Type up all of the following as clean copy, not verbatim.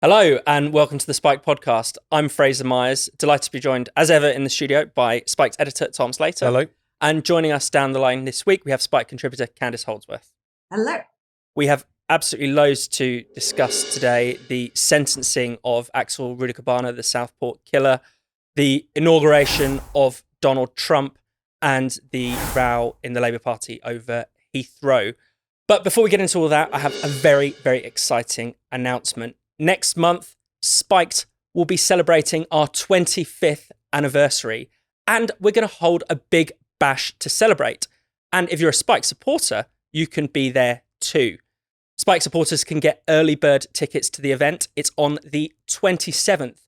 Hello and welcome to the Spike podcast. I'm Fraser Myers, delighted to be joined as ever in the studio by Spike's editor, Tom Slater. Hello. And joining us down the line this week, we have Spike contributor Candice Holdsworth. Hello. We have absolutely loads to discuss today. The sentencing of Axel Rudakubana, the Southport killer, the inauguration of Donald Trump, and the row in the Labour Party over Heathrow. But before we get into all that, I have a very, very exciting announcement. Next month, Spiked will be celebrating our 25th anniversary, and we're going to hold a big bash to celebrate. And if you're a Spike supporter, you can be there too. Spike supporters can get early bird tickets to the event. It's on the 27th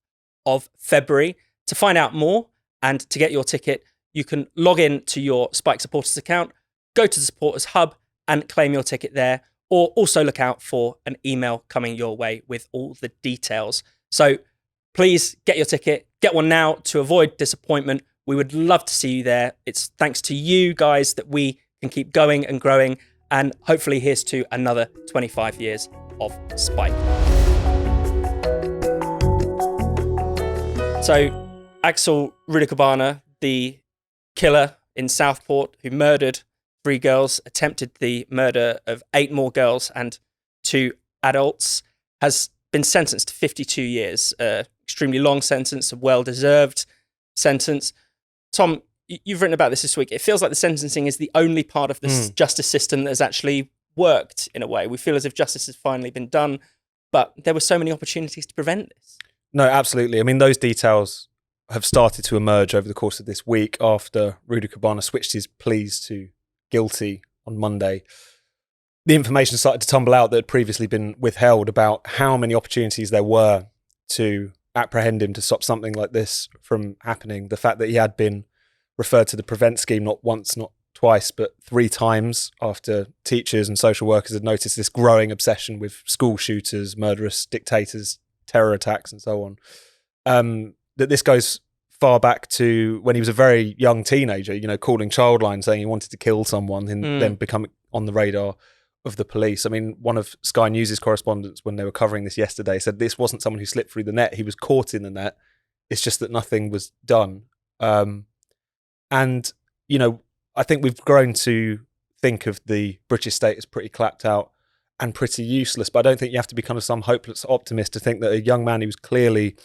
of February. To find out more and to get your ticket, you can log in to your Spike supporters account, go to the supporters hub and claim your ticket there. Or also look out for an email coming your way with all the details. So please get your ticket, get one now to avoid disappointment. We would love to see you there. It's thanks to you guys that we can keep going and growing. And hopefully here's to another 25 years of Spike. So Axel Rudakubana, the killer in Southport who murdered 3 girls, attempted the murder of 8 more girls and 2 adults, has been sentenced to 52 years. Extremely long sentence, a well-deserved sentence. Tom, you've written about this week. It feels like the sentencing is the only part of the justice system that has actually worked in a way. We feel as if justice has finally been done, but there were so many opportunities to prevent this. No, absolutely. I mean, those details have started to emerge over the course of this week after Rudakubana switched his pleas to guilty on Monday. The information started to tumble out that had previously been withheld about how many opportunities there were to apprehend him, to stop something like this from happening. The fact that he had been referred to the prevent scheme not once, not twice, but 3 times after teachers and social workers had noticed this growing obsession with school shooters, murderous dictators, terror attacks and so on. That this goes far back to when he was a very young teenager, calling Childline saying he wanted to kill someone and then becoming on the radar of the police. I mean, one of Sky News' correspondents, when they were covering this yesterday, said this wasn't someone who slipped through the net. He was caught in the net. It's just that nothing was done. And, I think we've grown to think of the British state as pretty clapped out and pretty useless, but I don't think you have to be kind of some hopeless optimist to think that a young man who was clearly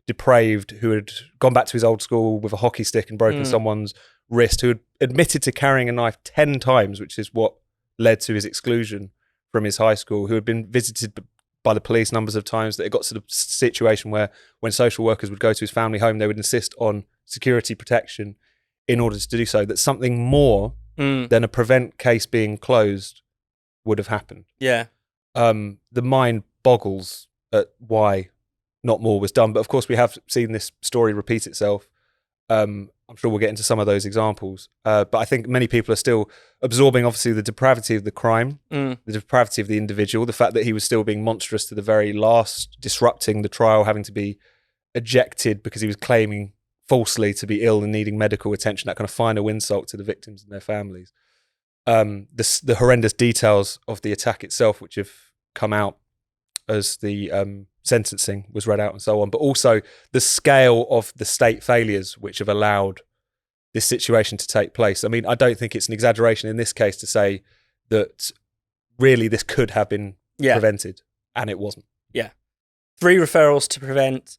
depraved, who had gone back to his old school with a hockey stick and broken someone's wrist, who had admitted to carrying a knife 10 times, which is what led to his exclusion from his high school, who had been visited by the police numbers of times, that it got to the situation where when social workers would go to his family home, they would insist on security protection in order to do so, that something more than a prevent case being closed would have happened. Yeah. The mind boggles at why not more was done. But of course, we have seen this story repeat itself. I'm sure we'll get into some of those examples. But I think many people are still absorbing, obviously, the depravity of the crime, the depravity of the individual, the fact that he was still being monstrous to the very last, disrupting the trial, having to be ejected because he was claiming falsely to be ill and needing medical attention, that kind of final insult to the victims and their families. The horrendous details of the attack itself, which have come out as the sentencing was read out and so on, but also the scale of the state failures which have allowed this situation to take place. I mean, I don't think it's an exaggeration in this case to say that really this could have been prevented, and it wasn't. Yeah. 3 referrals to prevent,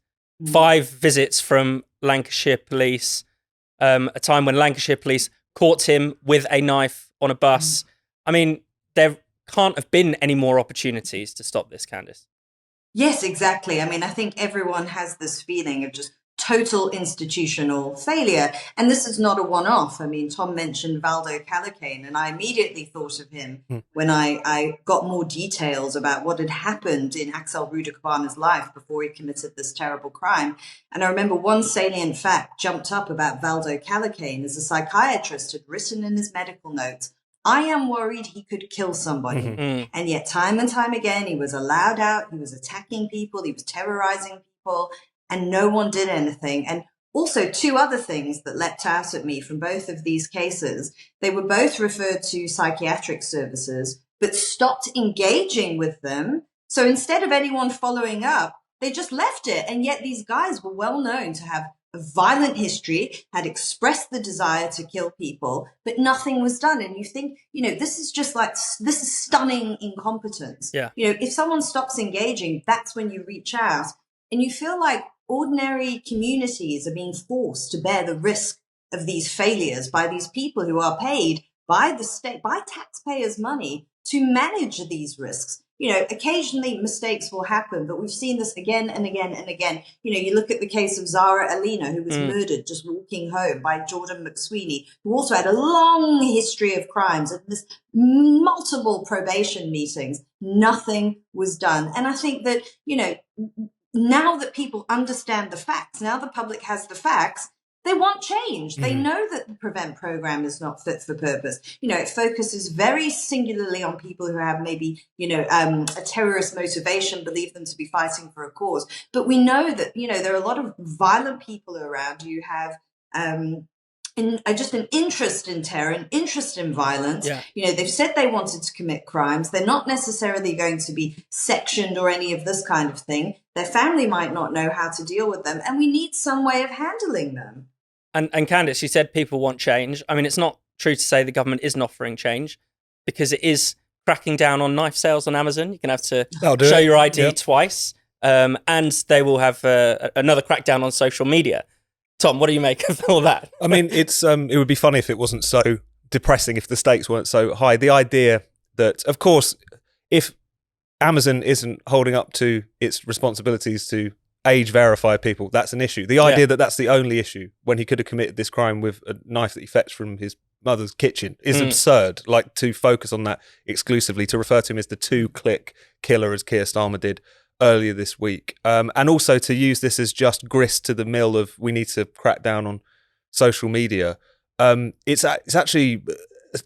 5 visits from Lancashire police, a time when Lancashire police caught him with a knife on a bus. I mean, there can't have been any more opportunities to stop this, Candice. Yes, exactly. I mean, I think everyone has this feeling of just total institutional failure. And this is not a one-off. I mean, Tom mentioned Valdo Calocane, and I immediately thought of him when I got more details about what had happened in Axel Rudakubana's life before he committed this terrible crime. And I remember one salient fact jumped up about Valdo Calocane as a psychiatrist had written in his medical notes, I am worried he could kill somebody. And yet time and time again, he was allowed out, he was attacking people, he was terrorizing people, and no one did anything. And also 2 other things that leapt out at me from both of these cases. They were both referred to psychiatric services, but stopped engaging with them. So instead of anyone following up, They just left it. And yet these guys were well known to have a violent history, had expressed the desire to kill people, but nothing was done. And you think, this is just like, this is stunning incompetence. Yeah. If someone stops engaging, that's when you reach out. And you feel like ordinary communities are being forced to bear the risk of these failures by these people who are paid by the state, by taxpayers' money to manage these risks. Occasionally mistakes will happen, but we've seen this again and again and again. You look at the case of Zara Alina, who was murdered just walking home by Jordan McSweeney, who also had a long history of crimes and this multiple probation meetings. Nothing was done. And I think that, now that people understand the facts, now the public has the facts, they want change. They know that the PREVENT program is not fit for purpose. It focuses very singularly on people who have maybe, a terrorist motivation, believe them to be fighting for a cause. But we know that, there are a lot of violent people around who have just an interest in terror, an interest in violence. Yeah. They've said they wanted to commit crimes. They're not necessarily going to be sectioned or any of this kind of thing. Their family might not know how to deal with them, and we need some way of handling them. And Candice, you said people want change. I mean, it's not true to say the government isn't offering change, because it is cracking down on knife sales on Amazon. You can have to show your ID twice, and they will have another crackdown on social media. Tom, what do you make of all that? I mean, it would be funny if it wasn't so depressing, if the stakes weren't so high. The idea that, of course, if Amazon isn't holding up to its responsibilities to age verify people, that's an issue. The idea that that's the only issue when he could have committed this crime with a knife that he fetched from his mother's kitchen is absurd. Like, to focus on that exclusively, to refer to him as the 2-click killer, as Keir Starmer did earlier this week, and also to use this as just grist to the mill of we need to crack down on social media. It's actually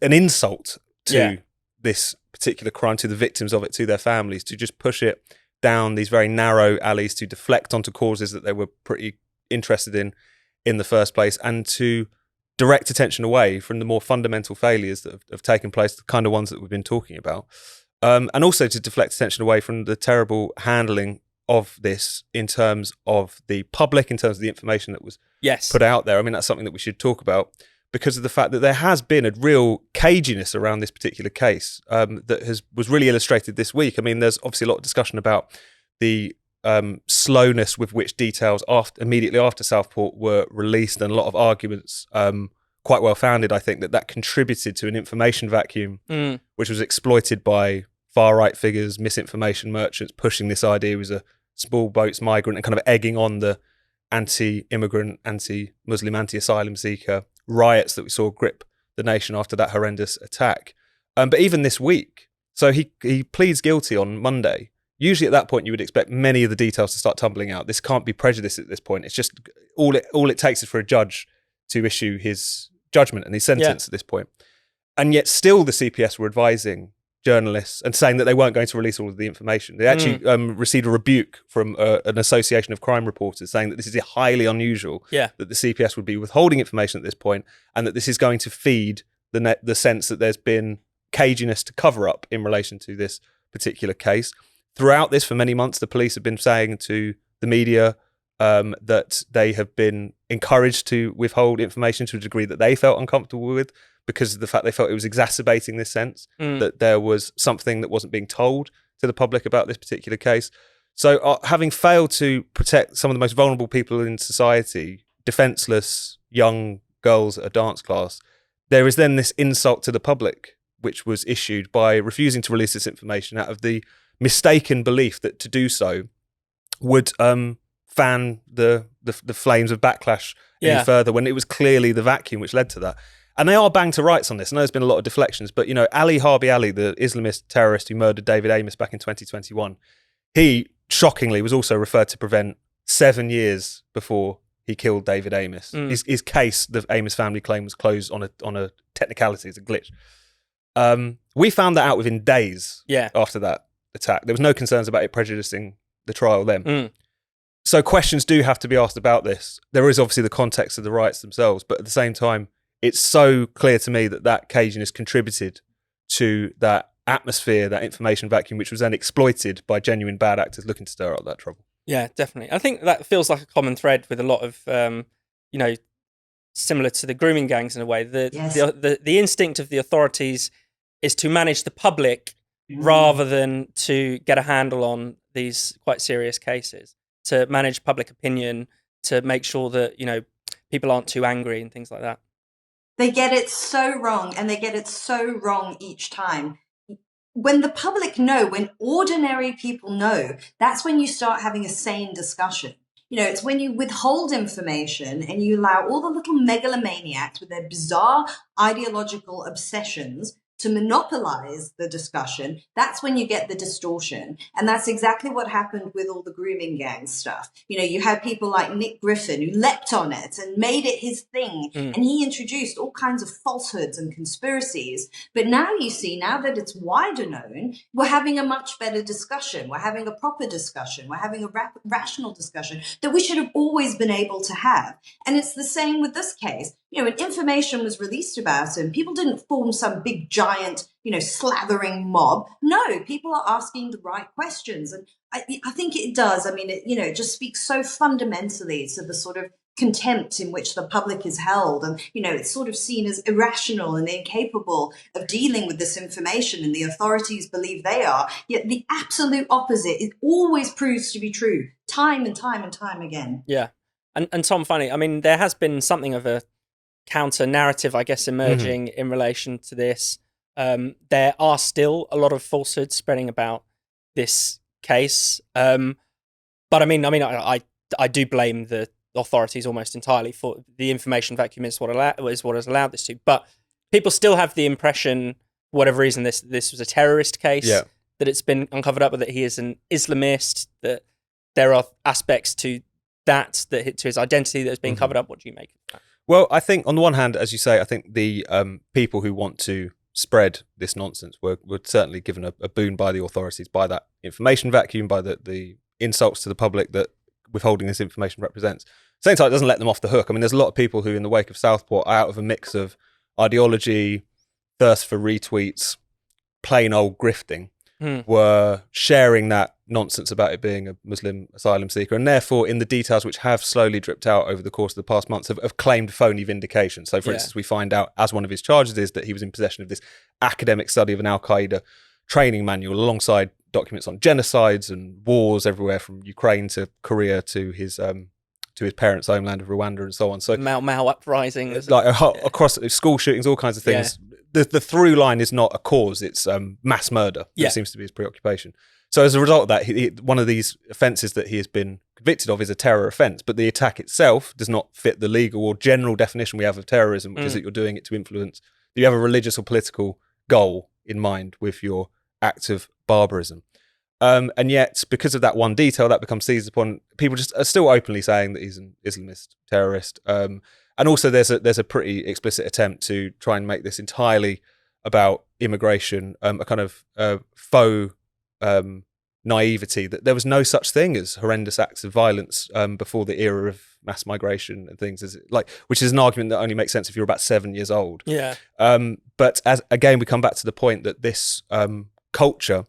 an insult to this particular crime, to the victims of it, to their families, to just push it down these very narrow alleys, to deflect onto causes that they were pretty interested in the first place, and to direct attention away from the more fundamental failures that have taken place, the kind of ones that we've been talking about, and also to deflect attention away from the terrible handling of this in terms of the public, in terms of the information that was put out there. I mean, that's something that we should talk about, because of the fact that there has been a real caginess around this particular case that was really illustrated this week. I mean, there's obviously a lot of discussion about the slowness with which details immediately after Southport were released, and a lot of arguments, quite well founded, I think, that contributed to an information vacuum, which was exploited by far-right figures, misinformation merchants, pushing this idea as a small boats migrant and kind of egging on the anti-immigrant, anti-Muslim, anti-asylum seeker riots that we saw grip the nation after that horrendous attack. But even this week, so he pleads guilty on Monday. Usually at that point, you would expect many of the details to start tumbling out. This can't be prejudice at this point. It's just all it takes is for a judge to issue his judgment and his sentence at this point. And yet still the CPS were advising journalists and saying that they weren't going to release all of the information. They actually received a rebuke from an association of crime reporters saying that this is highly unusual, that the CPS would be withholding information at this point, and that this is going to feed the sense that there's been caginess to cover up in relation to this particular case. Throughout this, for many months, the police have been saying to the media that they have been encouraged to withhold information to a degree that they felt uncomfortable with, because of the fact they felt it was exacerbating this sense that there was something that wasn't being told to the public about this particular case. So having failed to protect some of the most vulnerable people in society, defenseless young girls at a dance class, there is then this insult to the public, which was issued by refusing to release this information out of the mistaken belief that to do so would fan the flames of backlash any further, when it was clearly the vacuum which led to that. And they are banged to rights on this. I know there's been a lot of deflections, but, Ali Harbi Ali, the Islamist terrorist who murdered David Amos back in 2021, he shockingly was also referred to PREVENT 7 years before he killed David Amos. His case, the Amos family claim, was closed on a technicality, it's a glitch. We found that out within days after that attack. There was no concerns about it prejudicing the trial then. So questions do have to be asked about this. There is obviously the context of the riots themselves, but at the same time, it's so clear to me that caginess contributed to that atmosphere, that information vacuum, which was then exploited by genuine bad actors looking to stir up that trouble. Yeah, definitely. I think that feels like a common thread with a lot of, you know, similar to the grooming gangs in a way. Yes. The instinct of the authorities is to manage the public rather than to get a handle on these quite serious cases, to manage public opinion, to make sure that, you know, people aren't too angry and things like that. They get it so wrong, and they get it so wrong each time. When the public know, when ordinary people know, that's when you start having a sane discussion. You know, it's when you withhold information and you allow all the little megalomaniacs with their bizarre ideological obsessions to monopolize the discussion. That's when you get the distortion. And that's exactly what happened with all the grooming gang stuff. You know, you had people like Nick Griffin who leapt on it and made it his thing. And he introduced all kinds of falsehoods and conspiracies. But now you see, now that it's wider known, we're having a much better discussion. We're having a proper discussion. We're having a rational discussion that we should have always been able to have. And it's the same with this case. You know, when information was released about him, people didn't form some big giant, you know, slathering mob. No, people are asking the right questions. And I think it does. I mean, it just speaks so fundamentally to the sort of contempt in which the public is held. And, you know, it's sort of seen as irrational and incapable of dealing with this information, and the authorities believe they are. Yet the absolute opposite, it always proves to be true, time and time and time again. Yeah. And Tom, funny, I mean, there has been something of a counter narrative, I guess, emerging in relation to this. There are still a lot of falsehoods spreading about this case, but I mean, I do blame the authorities almost entirely for the information vacuum is what has allowed this to. But people still have the impression, for whatever reason, this was a terrorist case, that it's been uncovered up, but that he is an Islamist, that there are aspects to to his identity that has been covered up. What do you make of that? Well, I think on the one hand, as you say, I think the people who want to spread this nonsense were certainly given a boon by the authorities, by that information vacuum, by the insults to the public that withholding this information represents. Same time, it doesn't let them off the hook. I mean, there's a lot of people who, in the wake of Southport, are out of a mix of ideology, thirst for retweets, plain old grifting, were sharing that nonsense about it being a Muslim asylum seeker, and therefore, in the details which have slowly dripped out over the course of the past months, have claimed phony vindication. So, for instance, we find out, as one of his charges is, that he was in possession of this academic study of an Al-Qaeda training manual alongside documents on genocides and wars everywhere from Ukraine to Korea to his parents' homeland of Rwanda and so on. So Mao uprising, like across school shootings, all kinds of things. The through line is not a cause; it's mass murder. That seems to be his preoccupation. So as a result of that, one of these offences that he has been convicted of is a terror offence. But the attack itself does not fit the legal or general definition we have of terrorism, which is that you're doing it to influence. You have a religious or political goal in mind with your act of barbarism. And yet, because of that one detail, that becomes seized upon. People just are still openly saying that he's an Islamist terrorist. And also, there's a pretty explicit attempt to try and make this entirely about immigration, a kind of faux naivety that there was no such thing as horrendous acts of violence before the era of mass migration and things, which is an argument that only makes sense if you're about 7 years old. But as again, we come back to the point that this culture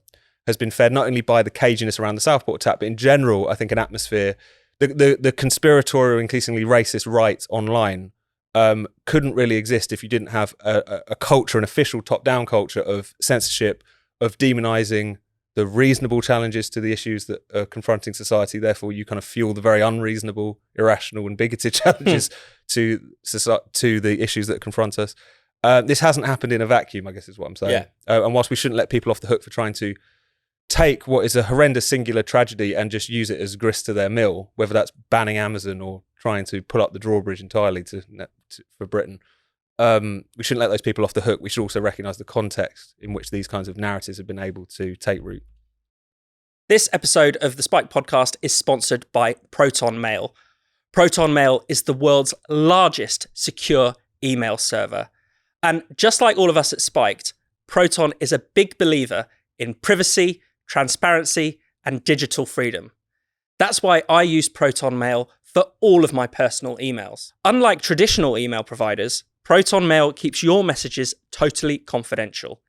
has been fed not only by the caginess around the Southport attack, but in general, I think an atmosphere, the conspiratorial, increasingly racist right online couldn't really exist if you didn't have a culture, an official top-down culture of censorship, of demonizing the reasonable challenges to the issues that are confronting society. Therefore, you kind of fuel the very unreasonable, irrational, and bigoted challenges to the issues that confront us. This hasn't happened in a vacuum, I guess is what I'm saying. And whilst we shouldn't let people off the hook for trying to take what is a horrendous singular tragedy and just use it as grist to their mill, whether that's banning Amazon or trying to pull up the drawbridge entirely for Britain, we shouldn't let those people off the hook. We should also recognise the context in which these kinds of narratives have been able to take root. This episode of the Spike podcast is sponsored by Proton Mail. Proton Mail is the world's largest secure email server. And just like all of us at Spiked, Proton is a big believer in privacy, transparency, and digital freedom. That's why I use Proton Mail for all of my personal emails. Unlike traditional email providers, Proton Mail keeps your messages totally confidential.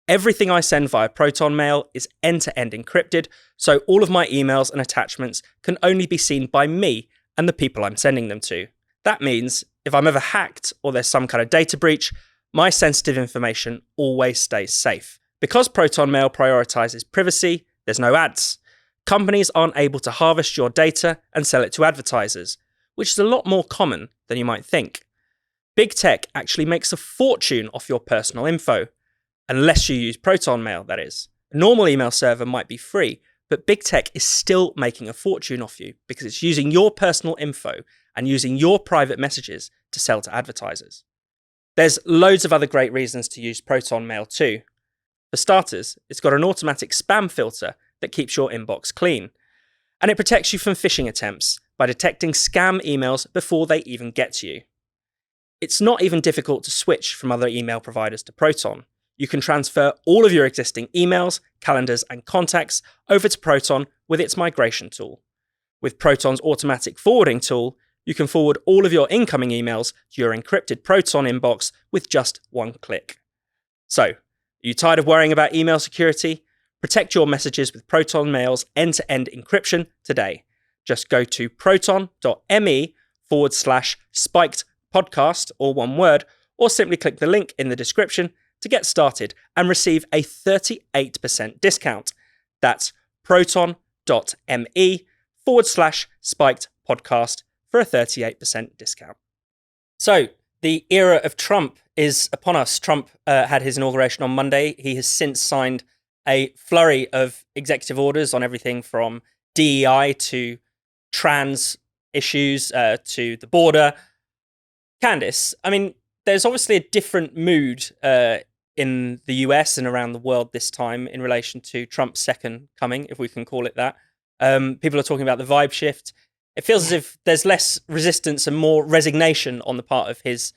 Everything I send via Proton Mail is end-to-end encrypted, so all of my emails and attachments can only be seen by me and the people I'm sending them to. That means if I'm ever hacked or there's some kind of data breach, my sensitive information always stays safe. Because Proton Mail prioritizes privacy, there's no ads. Companies aren't able to harvest your data and sell it to advertisers, which is a lot more common than you might think. Big tech actually makes a fortune off your personal info. Unless you use Proton Mail, that is. A normal email server might be free, but big tech is still making a fortune off you because it's using your personal info and using your private messages to sell to advertisers. There's loads of other great reasons to use Proton Mail too. For starters, it's got an automatic spam filter that keeps your inbox clean. And it protects you from phishing attempts by detecting scam emails before they even get to you. It's not even difficult to switch from other email providers to Proton. You can transfer all of your existing emails, calendars, and contacts over to Proton with its migration tool. With Proton's automatic forwarding tool, you can forward all of your incoming emails to your encrypted Proton inbox with just one click. So, are you tired of worrying about email security? Protect your messages with Proton Mail's end-to-end encryption today. Just go to proton.me/spiked podcast, all one word, or simply click the link in the description to get started and receive a 38% discount. That's proton.me/spiked podcast for a 38% discount. So, the era of Trump is upon us. Trump had his inauguration on Monday. He has since signed a flurry of executive orders on everything from DEI to trans issues to the border. Candice, I mean, there's obviously a different mood in the US and around the world this time in relation to Trump's second coming, if we can call it that. People are talking about the vibe shift. It feels as if there's less resistance and more resignation on the part of his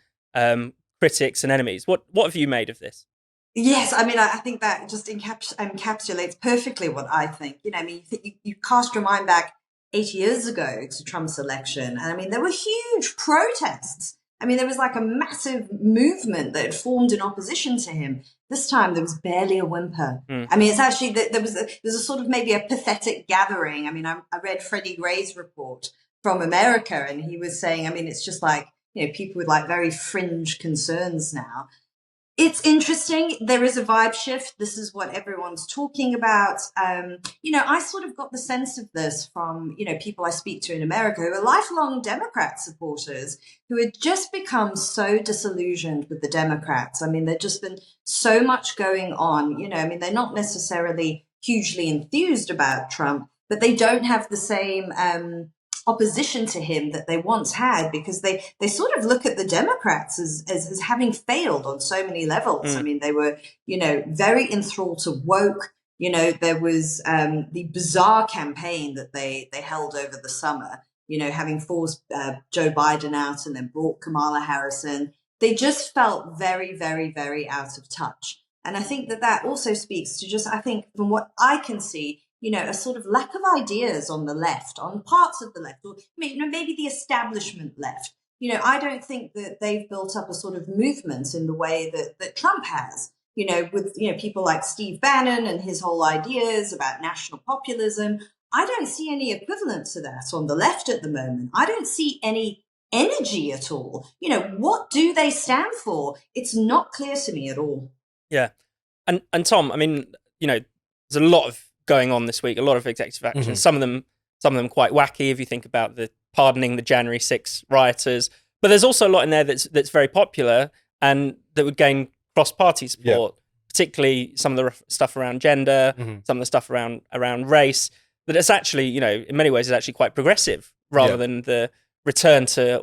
critics and enemies. What have you made of this? Yes, I mean, I think that just encapsulates perfectly what I think. You know, I mean, you cast your mind back 8 years ago to Trump's election, and I mean, there were huge protests. I mean, there was like a massive movement that had formed in opposition to him. This time, there was barely a whimper. I mean, it's actually there's a sort of maybe a pathetic gathering. I mean, I read Freddie Gray's report from America, and he was saying, I mean, it's just like, you know, people with like very fringe concerns now. It's interesting. There is a vibe shift. This is what everyone's talking about. You know, I sort of got the sense of this from, you know, people I speak to in America who are lifelong Democrat supporters who had just become so disillusioned with the Democrats. I mean, there'd just been so much going on. You know, I mean, they're not necessarily hugely enthused about Trump, but they don't have the same opposition to him that they once had, because they sort of look at the Democrats as having failed on so many levels. I mean, they were, you know, very enthralled to woke. You know, there was the bizarre campaign that they held over the summer, you know, having forced Joe Biden out and then brought Kamala Harris in. They just felt very, very, very out of touch. And I think that also speaks to just, I think, from what I can see, you know, a sort of lack of ideas on the left, on parts of the left, or maybe the establishment left. You know, I don't think that they've built up a sort of movement in the way that Trump has, you know, with, you know, people like Steve Bannon and his whole ideas about national populism. I don't see any equivalent to that on the left at the moment. I don't see any energy at all. You know, what do they stand for? It's not clear to me at all. Yeah. And Tom, I mean, you know, there's a lot of going on this week, a lot of executive action, some of them quite wacky if you think about the pardoning the January 6 rioters, but there's also a lot in there that's very popular and that would gain cross-party support, particularly some of the stuff around gender, some of the stuff around race, that it's actually, you know, in many ways is actually quite progressive rather than the return to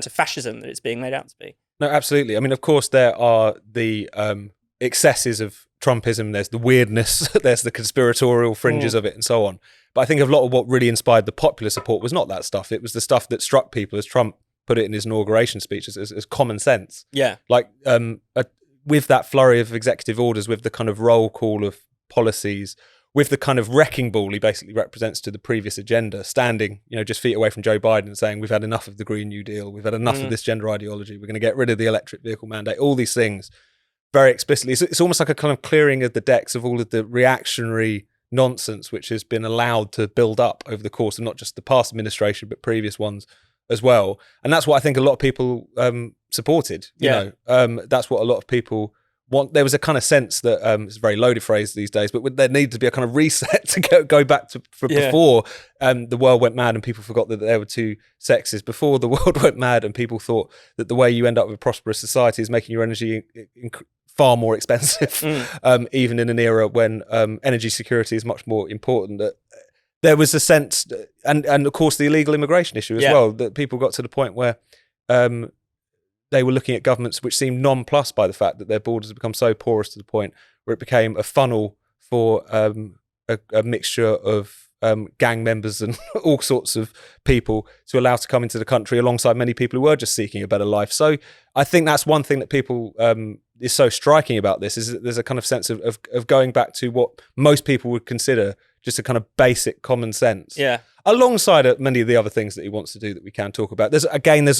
fascism that it's being made out to be. No, absolutely. I mean, of course, there are the excesses of Trumpism, there's the weirdness, there's the conspiratorial fringes of it and so on. But I think a lot of what really inspired the popular support was not that stuff. It was the stuff that struck people, as Trump put it in his inauguration speech, as common sense. Yeah. Like with that flurry of executive orders, with the kind of roll call of policies, with the kind of wrecking ball he basically represents to the previous agenda, standing, you know, just feet away from Joe Biden and saying, we've had enough of the Green New Deal, we've had enough of this gender ideology, we're going to get rid of the electric vehicle mandate, all these things. very explicitly. It's almost like a kind of clearing of the decks of all of the reactionary nonsense which has been allowed to build up over the course of not just the past administration but previous ones as well. And that's what I think a lot of people supported. You know, that's what a lot of people want. There was a kind of sense that it's a very loaded phrase these days, but there needed to be a kind of reset to go back to before the world went mad and people forgot that there were two sexes. Before the world went mad and people thought that the way you end up with a prosperous society is making your energy far more expensive, even in an era when energy security is much more important. That there was a sense, and of course the illegal immigration issue as well, that people got to the point where they were looking at governments which seemed nonplussed by the fact that their borders had become so porous to the point where it became a funnel for a mixture of gang members and all sorts of people to allow to come into the country alongside many people who were just seeking a better life. So I think that's one thing that people is so striking about this, is that there's a kind of sense of going back to what most people would consider just a kind of basic common sense. Yeah. Alongside many of the other things that he wants to do that we can talk about. There's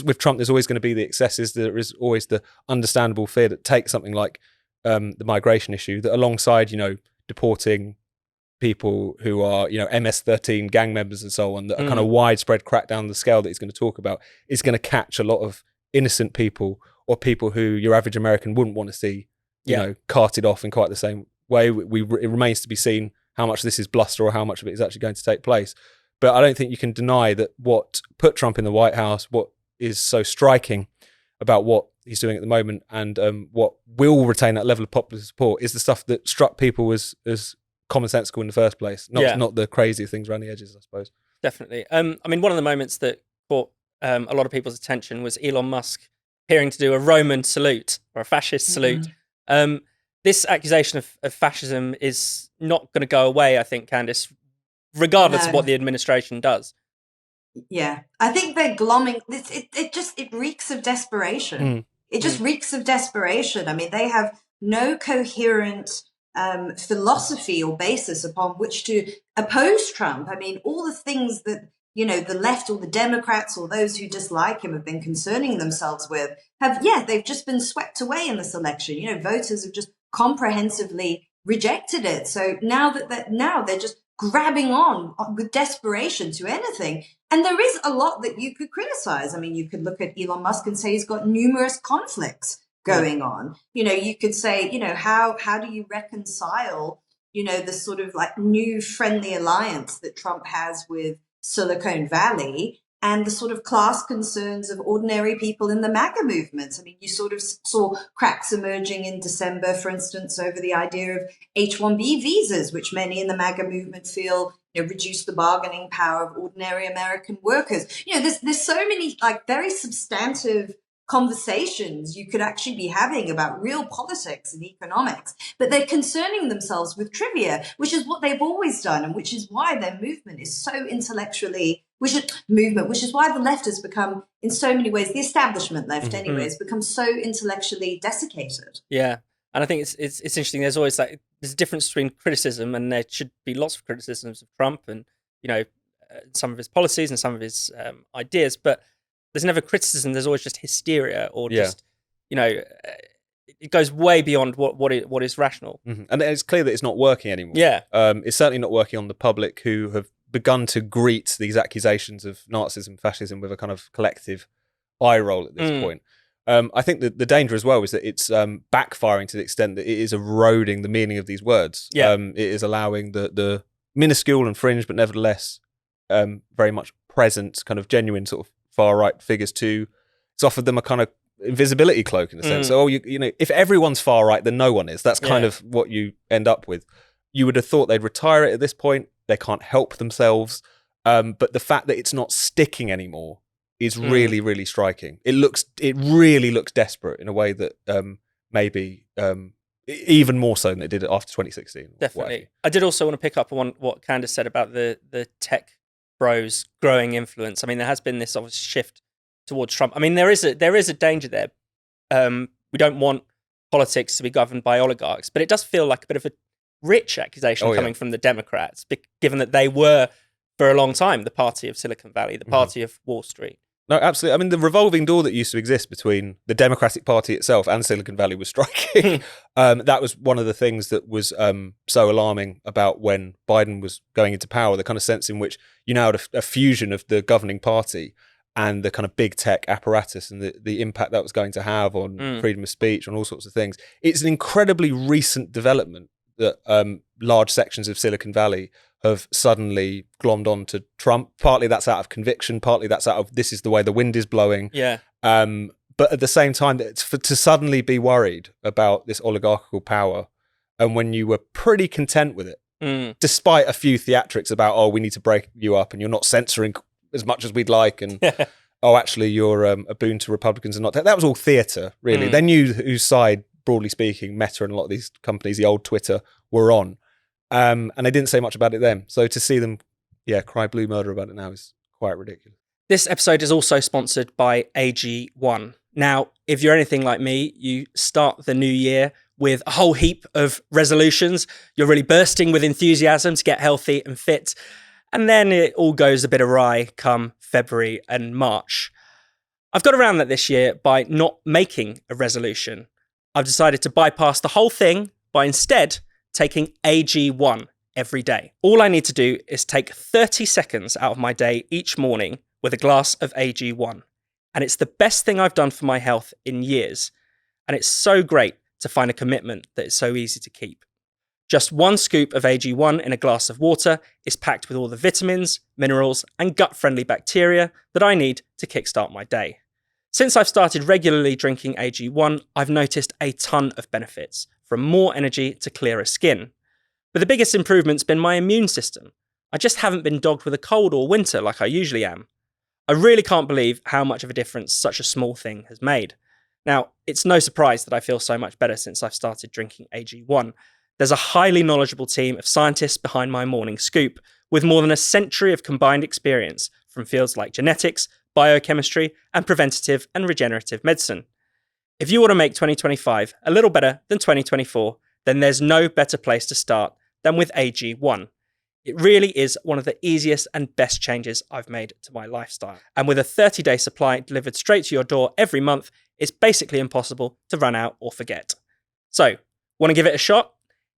with Trump, there's always going to be the excesses. There is always the understandable fear that takes something like the migration issue, that alongside, you know, deporting people who are, you know, MS-13 gang members and so on, that are kind of widespread crackdown on the scale that he's going to talk about, is going to catch a lot of innocent people or people who your average American wouldn't want to see, you know, carted off in quite the same way. It remains to be seen how much this is bluster or how much of it is actually going to take place. But I don't think you can deny that what put Trump in the White House, what is so striking about what he's doing at the moment, and what will retain that level of popular support, is the stuff that struck people as commonsensical in the first place, not the crazy things around the edges, I suppose. Definitely. I mean, one of the moments that caught a lot of people's attention was Elon Musk appearing to do a Roman salute or a fascist salute. This accusation of fascism is not going to go away, I think, Candice, regardless of what the administration does. Yeah, I think they're glomming. It reeks of desperation. It just reeks of desperation. I mean, they have no coherent philosophy or basis upon which to oppose Trump. I mean, all the things that, you know, the left or the Democrats or those who dislike him have been concerning themselves with they've just been swept away in this election. You know, voters have just comprehensively rejected it. So now they're just grabbing on with desperation to anything. And there is a lot that you could criticize. I mean, you could look at Elon Musk and say he's got numerous conflicts going on. You know, you could say, you know, how do you reconcile, you know, the sort of like new friendly alliance that Trump has with Silicon Valley and the sort of class concerns of ordinary people in the MAGA movement. I mean, you sort of saw cracks emerging in December, for instance, over the idea of H-1B visas, which many in the MAGA movement feel, you know, reduce the bargaining power of ordinary American workers. You know, there's so many like very substantive conversations you could actually be having about real politics and economics, but they're concerning themselves with trivia, which is what they've always done, and which is why their movement is so intellectually, which is why the left has become, in so many ways, the establishment left anyway, has become so intellectually desiccated. Yeah, and I think it's interesting. There's always there's a difference between criticism, and there should be lots of criticisms of Trump and, you know, some of his policies and some of his ideas, but there's never criticism. There's always just hysteria, or just, you know, it goes way beyond what is rational. And it's clear that it's not working anymore. Yeah, it's certainly not working on the public, who have begun to greet these accusations of Nazism, fascism with a kind of collective eye roll at this point. I think that the danger as well is that it's backfiring to the extent that it is eroding the meaning of these words. It is allowing the minuscule and fringe, but nevertheless very much present, kind of genuine sort of far-right figures it's offered them a kind of invisibility cloak in a sense. So, you know, if everyone's far-right, then no one is. That's kind of what you end up with. You would have thought they'd retire it at this point. They can't help themselves. But the fact that it's not sticking anymore is really, really striking. It really looks desperate in a way that maybe even more so than it did after 2016. Definitely. I did also want to pick up on what Candice said about the tech bros growing influence. I mean, there has been this obvious shift towards Trump. I mean, there is a danger there. We don't want politics to be governed by oligarchs, but it does feel like a bit of a rich accusation coming from the Democrats, given that they were for a long time the party of Silicon Valley, the party of Wall Street. No, absolutely. I mean, the revolving door that used to exist between the Democratic Party itself and Silicon Valley was striking. That was one of the things that was so alarming about when Biden was going into power, the kind of sense in which you now had a fusion of the governing party and the kind of big tech apparatus and the impact that was going to have on freedom of speech, on all sorts of things. It's an incredibly recent development that large sections of Silicon Valley have suddenly glommed on to Trump. Partly that's out of conviction, partly that's out of this is the way the wind is blowing. Yeah. But at the same time, to suddenly be worried about this oligarchical power, and when you were pretty content with it, despite a few theatrics about, oh, we need to break you up and you're not censoring as much as we'd like, and oh, actually you're a boon to Republicans and not. That was all theatre, really. They knew whose side, broadly speaking, Meta and a lot of these companies, the old Twitter, were on. And they didn't say much about it then. So to see them, cry blue murder about it now is quite ridiculous. This episode is also sponsored by AG1. Now, if you're anything like me, you start the new year with a whole heap of resolutions. You're really bursting with enthusiasm to get healthy and fit. And then it all goes a bit awry come February and March. I've got around that this year by not making a resolution. I've decided to bypass the whole thing by instead taking AG1 every day. All I need to do is take 30 seconds out of my day each morning with a glass of AG1. And it's the best thing I've done for my health in years. And it's so great to find a commitment that is so easy to keep. Just one scoop of AG1 in a glass of water is packed with all the vitamins, minerals, and gut-friendly bacteria that I need to kickstart my day. Since I've started regularly drinking AG1, I've noticed a ton of benefits, from more energy to clearer skin. But the biggest improvement's been my immune system. I just haven't been dogged with a cold or winter like I usually am. I really can't believe how much of a difference such a small thing has made. Now, it's no surprise that I feel so much better since I've started drinking AG1. There's a highly knowledgeable team of scientists behind my morning scoop, with more than a century of combined experience from fields like genetics, biochemistry, and preventative and regenerative medicine. If you want to make 2025 a little better than 2024, then there's no better place to start than with AG1. It really is one of the easiest and best changes I've made to my lifestyle. And with a 30-day supply delivered straight to your door every month, it's basically impossible to run out or forget. So, want to give it a shot?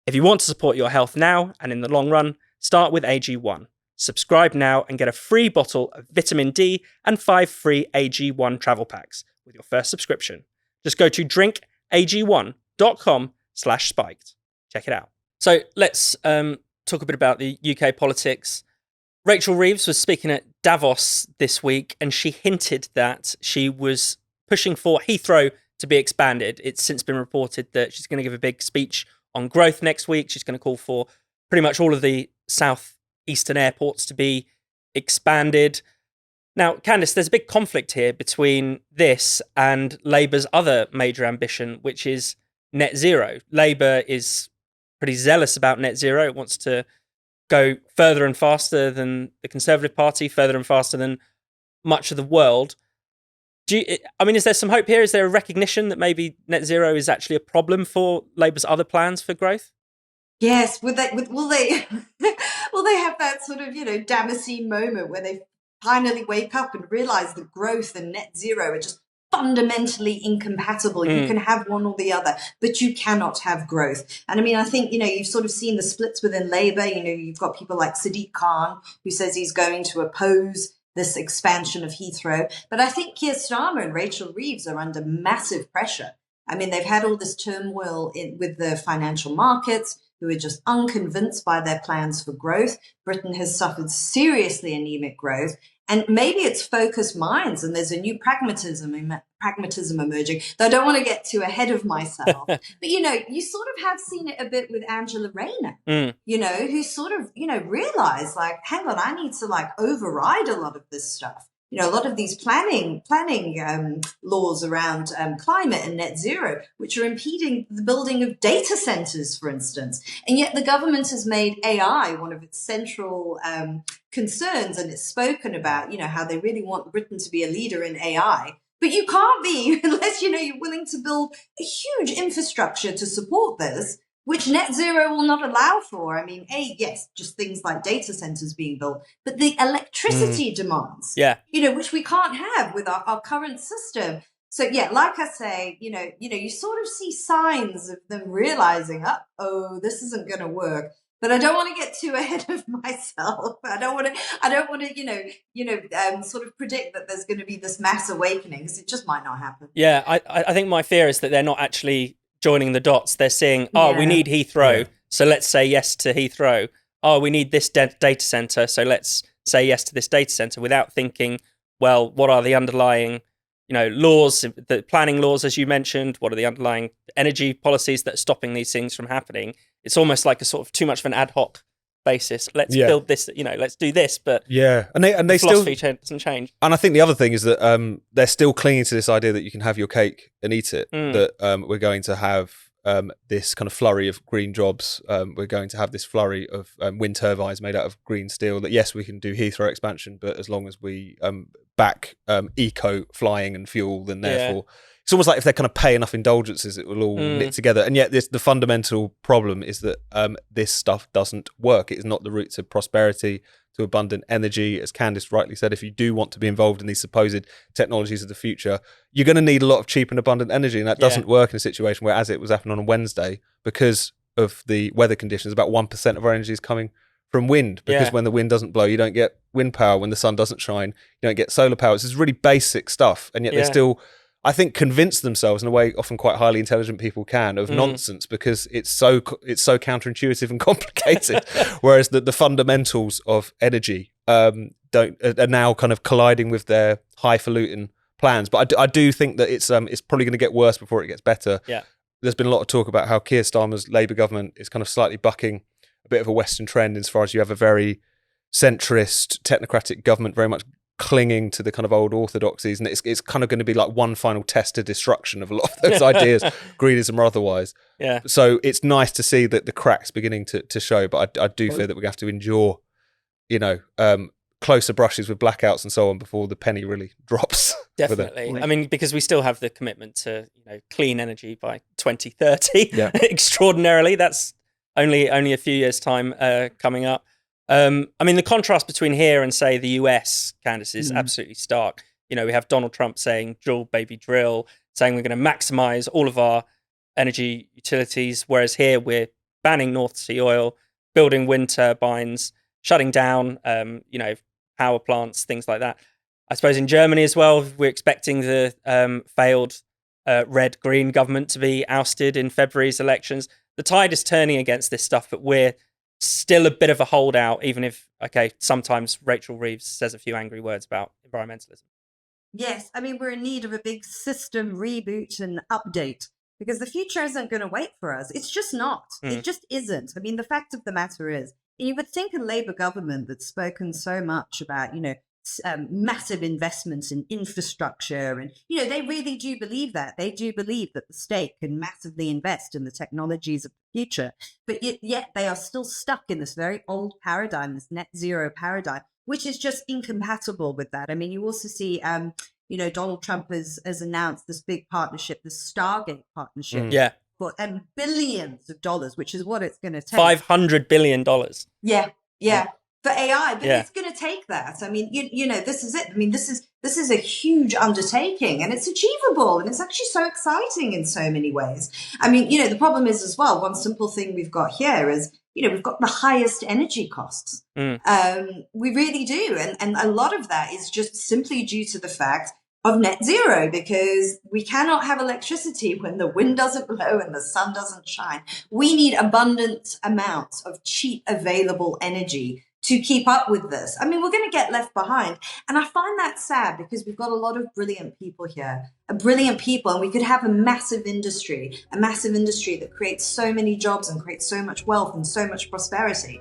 If you want to support your health now and in the long run, start with AG1. Subscribe now and get a free bottle of vitamin D and 5 free AG1 travel packs with your first subscription. Just go to drinkag1.com/spiked. Check it out. So let's talk a bit about the UK politics. Rachel Reeves was speaking at Davos this week, and she hinted that she was pushing for Heathrow to be expanded. It's since been reported that she's going to give a big speech on growth next week. She's going to call for pretty much all of the southeastern airports to be expanded. Now, Candice, there's a big conflict here between this and Labour's other major ambition, which is net zero. Labour is pretty zealous about net zero. It wants to go further and faster than the Conservative Party, further and faster than much of the world. Is there some hope here? Is there a recognition that maybe net zero is actually a problem for Labour's other plans for growth? Yes. Will they have that sort of, Damascene moment where they finally wake up and realize that growth and net zero are just fundamentally incompatible. You can have one or the other, but you cannot have growth. And I think, you've sort of seen the splits within Labour. You've got people like Sadiq Khan, who says he's going to oppose this expansion of Heathrow. But I think Keir Starmer and Rachel Reeves are under massive pressure. They've had all this turmoil with the financial markets, who are just unconvinced by their plans for growth. Britain has suffered seriously anemic growth. And maybe it's focused minds, and there's a new pragmatism emerging. Though I don't want to get too ahead of myself. But, you sort of have seen it a bit with Angela Rayner, who sort of, realized, hang on, I need to, override a lot of this stuff. A lot of these planning laws around climate and net zero, which are impeding the building of data centers, for instance. And yet the government has made AI one of its central concerns, and it's spoken about, how they really want Britain to be a leader in AI. But you can't be unless, you're willing to build a huge infrastructure to support this. which net zero will not allow for. I mean, yes, just things like data centers being built, but the electricity demands, which we can't have with our current system. So yeah, like I say, you sort of see signs of them realizing, this isn't going to work. But I don't want to get too ahead of myself. I don't want to, sort of predict that there's going to be this mass awakening, because it just might not happen. Yeah, I think my fear is that they're not actually joining the dots. They're seeing, we need Heathrow, so let's say yes to Heathrow. We need this data center, so let's say yes to this data center, without thinking, well, what are the underlying laws, the planning laws, as you mentioned? What are the underlying energy policies that are stopping these things from happening? It's almost like a sort of too much of an ad hoc basis. Let's build this, let's do this, but and they philosophy still doesn't change. And I think the other thing is that they're still clinging to this idea that you can have your cake and eat it. That we're going to have this kind of flurry of green jobs. We're going to have this flurry of wind turbines made out of green steel. That yes, we can do Heathrow expansion, but as long as we back eco flying and fuel, then therefore it's almost like if they kind of pay enough indulgences, it will all knit together. And yet the fundamental problem is that this stuff doesn't work. It is not the route to prosperity, to abundant energy. As Candice rightly said, if you do want to be involved in these supposed technologies of the future, you're going to need a lot of cheap and abundant energy. And that doesn't work in a situation where, as it was happening on Wednesday, because of the weather conditions, about 1% of our energy is coming from wind, because when the wind doesn't blow, you don't get wind power. When the sun doesn't shine, you don't get solar power. This is really basic stuff. And yet they still, I think, convince themselves in a way often quite highly intelligent people can of nonsense, because it's so counterintuitive and complicated. Whereas the fundamentals of energy are now kind of colliding with their highfalutin plans. But I do think that it's probably going to get worse before it gets better. Yeah. There's been a lot of talk about how Keir Starmer's Labour government is kind of slightly bucking a bit of a Western trend, as far as you have a very centrist, technocratic government very much clinging to the kind of old orthodoxies, and it's kind of going to be like one final test to destruction of a lot of those ideas, greenism or otherwise. Yeah. So it's nice to see that the cracks beginning to show, but I do fear that we're going to have to endure, closer brushes with blackouts and so on before the penny really drops. Definitely. I mean, because we still have the commitment to clean energy by 2030. Yeah. Extraordinarily, that's only a few years' time coming up. I mean, the contrast between here and, say, the US, Candice, is absolutely stark. We have Donald Trump saying, drill, baby, drill, saying we're going to maximize all of our energy utilities, whereas here we're banning North Sea oil, building wind turbines, shutting down, power plants, things like that. I suppose in Germany as well, we're expecting the failed red-green government to be ousted in February's elections. The tide is turning against this stuff, but we're still a bit of a holdout, even if, sometimes Rachel Reeves says a few angry words about environmentalism. Yes, I mean, we're in need of a big system reboot and update, because the future isn't going to wait for us. It's just not. It just isn't. I mean, the fact of the matter is, you would think a Labour government that's spoken so much about, massive investments in infrastructure, and they really do believe that. They do believe that the state can massively invest in the technologies of the future, but yet they are still stuck in this very old paradigm, this net zero paradigm, which is just incompatible with that. I mean, you also see Donald Trump has announced this big partnership, the Stargate partnership, for billions of dollars, which is what it's going to take. $500 billion. Yeah. For AI, but it's going to take that. I mean, this is it. I mean, this is a huge undertaking, and it's achievable, and it's actually so exciting in so many ways. I mean, the problem is as well, one simple thing we've got here is, we've got the highest energy costs. We really do. And a lot of that is just simply due to the fact of net zero, because we cannot have electricity when the wind doesn't blow and the sun doesn't shine. We need abundant amounts of cheap available energy to keep up with this. I mean, we're going to get left behind. And I find that sad, because we've got a lot of brilliant people here, and we could have a massive industry that creates so many jobs and creates so much wealth and so much prosperity.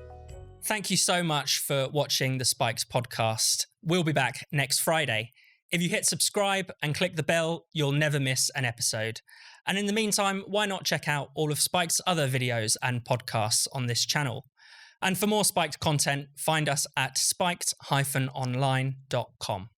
Thank you so much for watching the Spikes podcast. We'll be back next Friday. If you hit subscribe and click the bell, you'll never miss an episode. And in the meantime, why not check out all of Spike's other videos and podcasts on this channel? And for more Spiked content, find us at spiked-online.com.